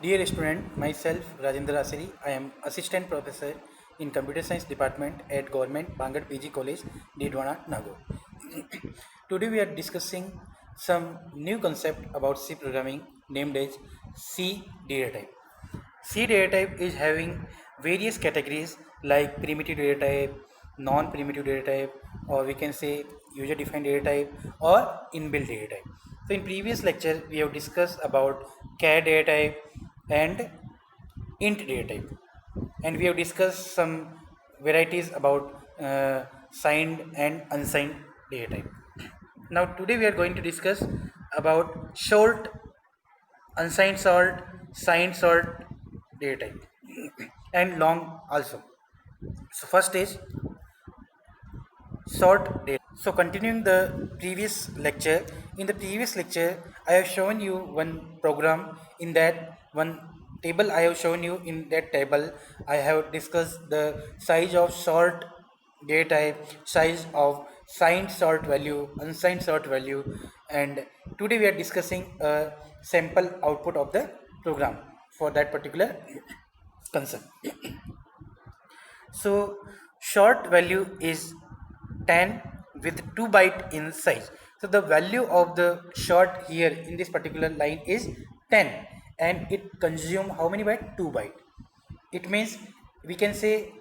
Dear student, myself Rajendra Aaseri, I am assistant professor in computer science department at Government Bangad PG College, Didwana, Nagore. Today we are discussing some new concept about C programming named as C data type. C data type is having various categories like primitive data type, non-primitive data type, or we can say user-defined data type or inbuilt data type. So in previous lecture we have discussed about char data type and int data type, and we have discussed some varieties about signed and unsigned data type. Now today we are going to discuss about short, unsigned sort, signed sort data type and long also. So first is short data. So continuing the previous lecture, in the previous lecture I have shown you one program. In that one table I have shown you, in that table I have discussed the size of sort data type, size of signed sort value, unsigned sort value, and today we are discussing a sample output of the program for that particular concern. So short value is 10 with 2 byte in size. So the value of the short here in this particular line is 10, and it consume how many byte? 2 byte. It means we can say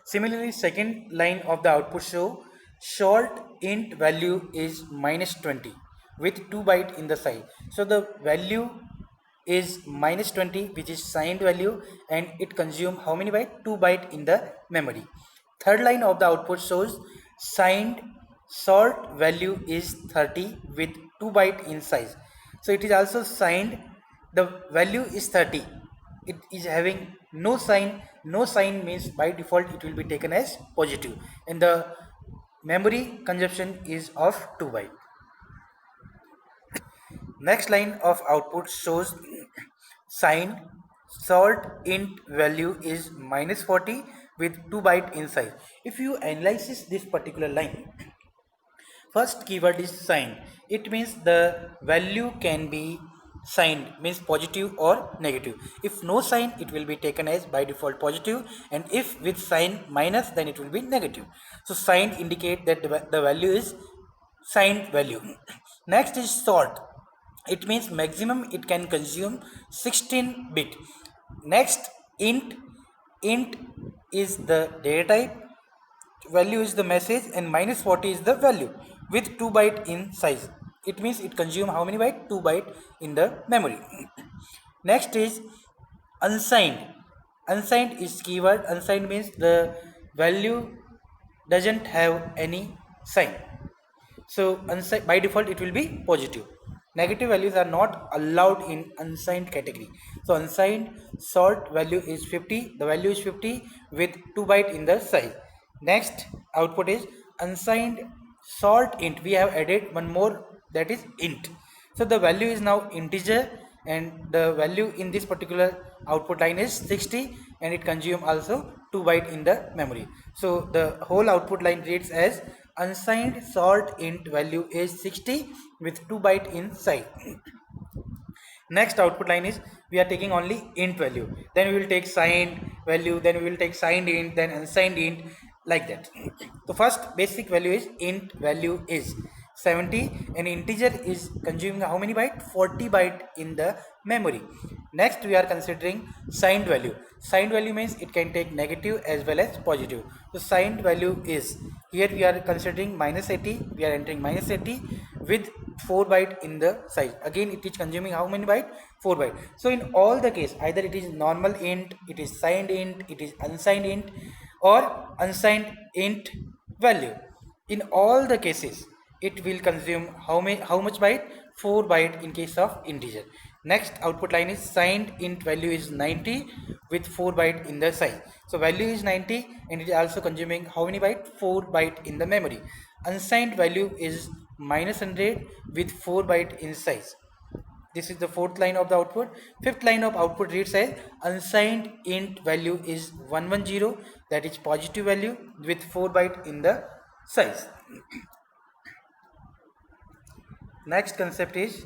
similarly second line of the output show short int value is minus 20 with 2 byte in the size. So the value is minus 20, which is signed value, and it consume how many byte? 2 byte in the memory. Third line of the output shows signed sort value is 30 with 2 byte in size. So it is also signed, the value is 30, it is having no sign. No sign means by default it will be taken as positive, and the memory consumption is of 2 byte. Next line of output shows sign sort int value is minus 40 with 2 byte in size. If you analyze this particular line, first keyword is sign. It means the value can be signed, means positive or negative. If no sign, it will be taken as by default positive, and if with sign minus, then it will be negative. So sign indicate that the value is signed value. Next is sort. It means maximum it can consume 16 bit. Next int. Int is the data type, value is the message, and minus 40 is the value with 2 byte in size. It means it consume how many byte? 2 byte in the memory. Next is unsigned. Unsigned is keyword. Unsigned means the value doesn't have any sign. So unsigned by default it will be positive. Negative values are not allowed in unsigned category. So unsigned sort value is 50, the value is 50 with 2 byte in the size. Next output is unsigned sort int. We have added one more, that is int. So the value is now integer, and the value in this particular output line is 60, and it consume also 2 byte in the memory. So the whole output line reads as unsigned sort int value is 60 with 2 byte in size. Next output line is we are taking only int value, then we will take signed value, then we will take signed int, then unsigned int, like that. So first basic value is int value is 70, and integer is consuming how many byte? 40 byte in the memory. Next we are considering signed value. Signed value means it can take negative as well as positive. So signed value is, here we are considering minus 80, we are entering minus 80 with 4 byte in the size. Again it is consuming how many byte? 4 byte. So in all the case, either it is normal int, it is signed int, it is unsigned int, or unsigned int value, in all the cases it will consume how much byte? 4 byte in case of integer. Next output line is signed int value is 90 with 4 byte in the size. So value is 90, and it is also consuming how many byte? 4 byte in the memory. Unsigned value is minus 100 with 4 byte in size. This is the fourth line of the output. Fifth line of output reads as unsigned int value is 110, that is positive value with 4 byte in the size. Next concept is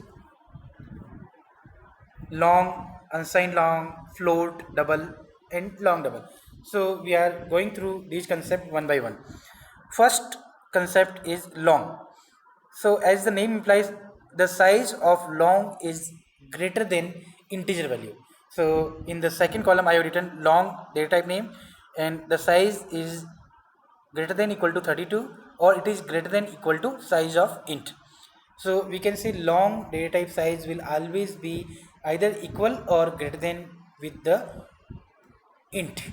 long, unsigned long, float, double, and long double. So we are going through these concepts one by one. First concept is long. So as the name implies, the size of long is greater than integer value. So in the second column, I have written long data type name, and the size is greater than equal to 32, or it is greater than equal to size of int. So we can say long data type size will always be either equal or greater than with the int.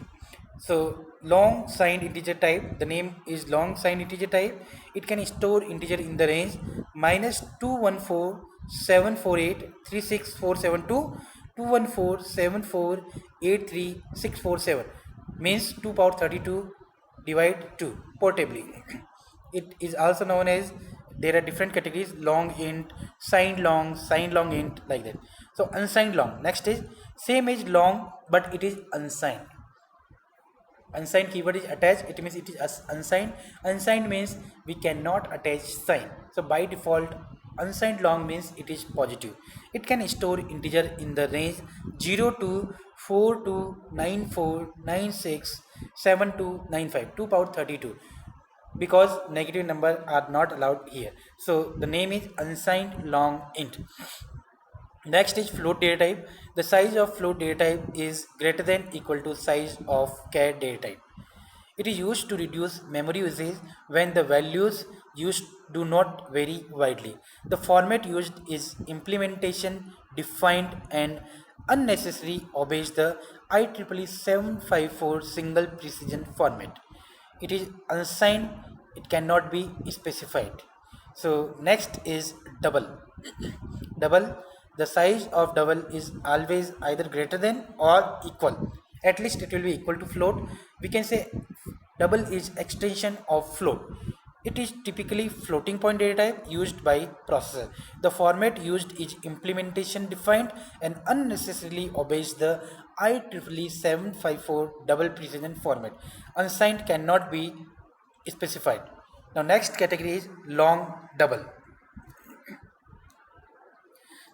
So long signed integer type, the name is long signed integer type. It can store integer in the range minus 214 748 36472 214 748 36447, means 2 power 32 divide 2 portably. It is also known as, there are different categories, long int, signed long int, like that. So unsigned long, next is same as long but it is unsigned. Unsigned keyword is attached, it means it is unsigned. Unsigned means we cannot attach sign. So by default unsigned long means it is positive. It can store integer in the range 0 to 4 to 94 96 7295 2 power 32, because negative number are not allowed here. So the name is unsigned long int. Next is float data type. The size of float data type is greater than equal to size of char data type. It is used to reduce memory usage when the values used do not vary widely. The format used is implementation defined and unnecessary obeys the IEEE 754 single precision format. It is unsigned, it cannot be specified. So next is double. Double, the size of double is always either greater than or equal. At least it will be equal to float. We can say double is extension of float. It is typically floating point data type used by processor. The format used is implementation defined and unnecessarily obeys the IEEE 754 double precision format. Unsigned cannot be specified. Now next category is long double.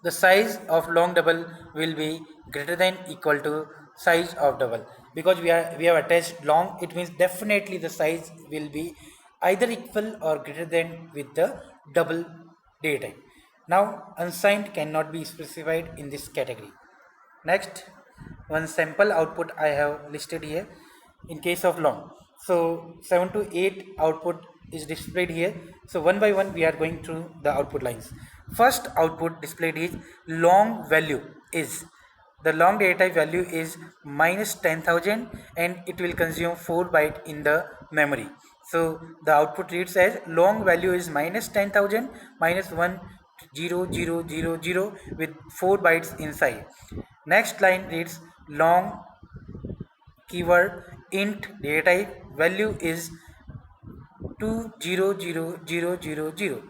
The size of long double will be greater than equal to size of double, because we have attached long, it means definitely the size will be either equal or greater than with the double data type. Now unsigned cannot be specified in this category. Next, one sample output I have listed here in case of long. So 7 to 8 output is displayed here. So one by one we are going through the output lines. First output displayed is long value is, the long data type value is minus 10,000 and it will consume 4 byte in the memory. So the output reads as long value is minus 10,000 minus 10000 with 4 bytes inside. Next line reads long keyword int data type value is 200000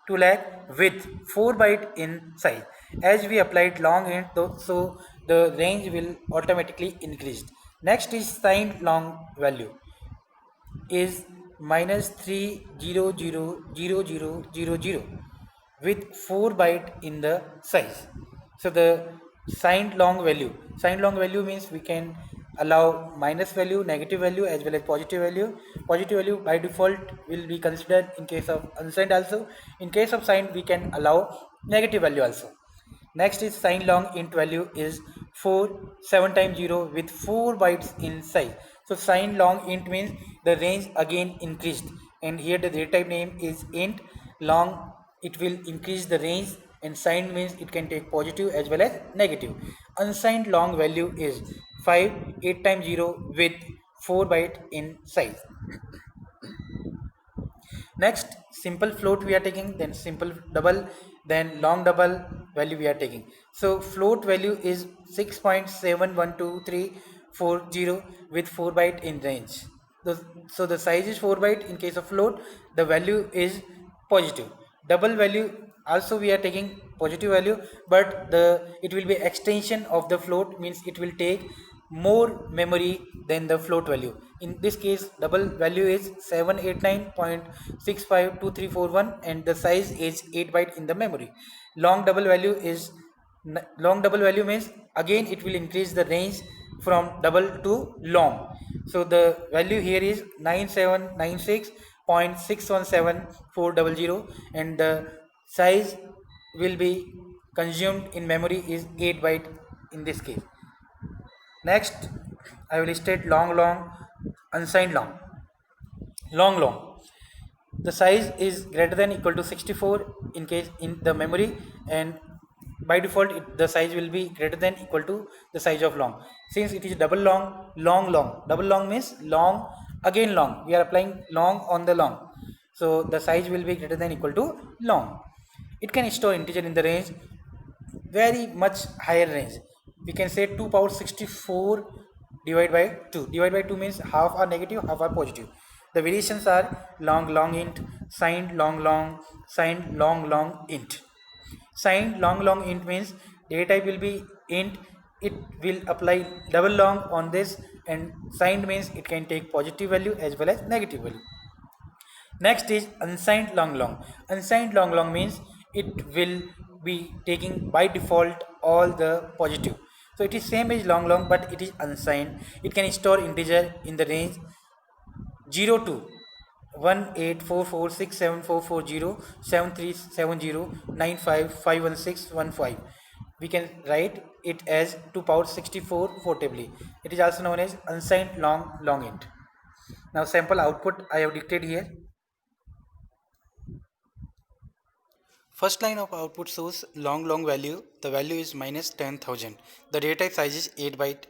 2 lakh with 4 byte in size. As we applied long int though, so the range will automatically increase. Next is signed long value is minus 3000000 with 4 byte in the size. So the signed long value means we can allow minus value, negative value as well as positive value. Positive value by default will be considered in case of unsigned also. In case of signed we can allow negative value also. Next is signed long int value is 4 7 times 0 with 4 bytes in size. So signed long int means the range again increased, and here the data type name is int long, it will increase the range, and signed means it can take positive as well as negative. Unsigned long value is 5 8 times 0 with 4 byte in size. Next simple float we are taking, then simple double, then long double value we are taking. So float value is 6.712340 with 4 byte in range. So the size is 4 byte in case of float, the value is positive. Double value also we are taking positive value, but it will be extension of the float, means it will take more memory than the float value. In this case, double value is 789.652341 and the size is 8 byte in the memory. Long double value is long double value means again it will increase the range from double to long. So the value here is 9796.617400 and the size will be consumed in memory is 8 byte in this case. Next, I will state long, unsigned long. The size is greater than equal to 64 in case in the memory, and by default the size will be greater than equal to the size of long. Since it is double long, double long means long again long. We are applying long on the long, so the size will be greater than equal to long. It can store integer in the range very much higher range. We can say 2 power 64 divided by 2. Divided by 2 means half are negative, half are positive. The variations are long int, signed long int. Signed long int means data type will be int, it will apply double long on this, and signed means it can take positive value as well as negative value. Next is unsigned long. Unsigned long means it will be taking by default all the positive. So it is same as long but it is unsigned. It can store integer in the range 0 to 184467440737095511615. We can write it as 2 power 64 portably. It is also known as unsigned long int. Now sample output I have dictated here. First line of output shows long value. The value is minus 10,000. The data type size is 8 byte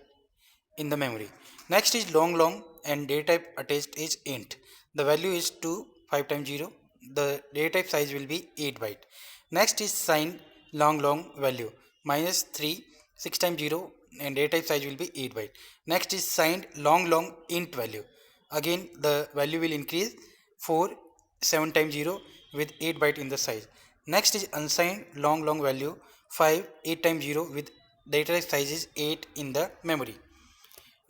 in the memory. Next is long and data type attached is int. The value is 2 5 times 0. The data type size will be 8 byte. Next is signed long value minus 3 6 times 0 and data type size will be 8 byte. Next is signed long int value. Again the value will increase 4 7 times 0 with 8 byte in the size. Next is unsigned long value 5 8 times 0 with data type size is 8 in the memory.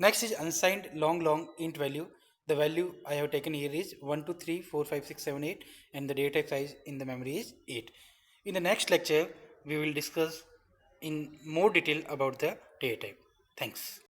Next is unsigned long int value. The value I have taken here is 1 2 3 4 5 6 7 8 and the data type size in the memory is 8. In the next lecture we will discuss in more detail about the data type. Thanks.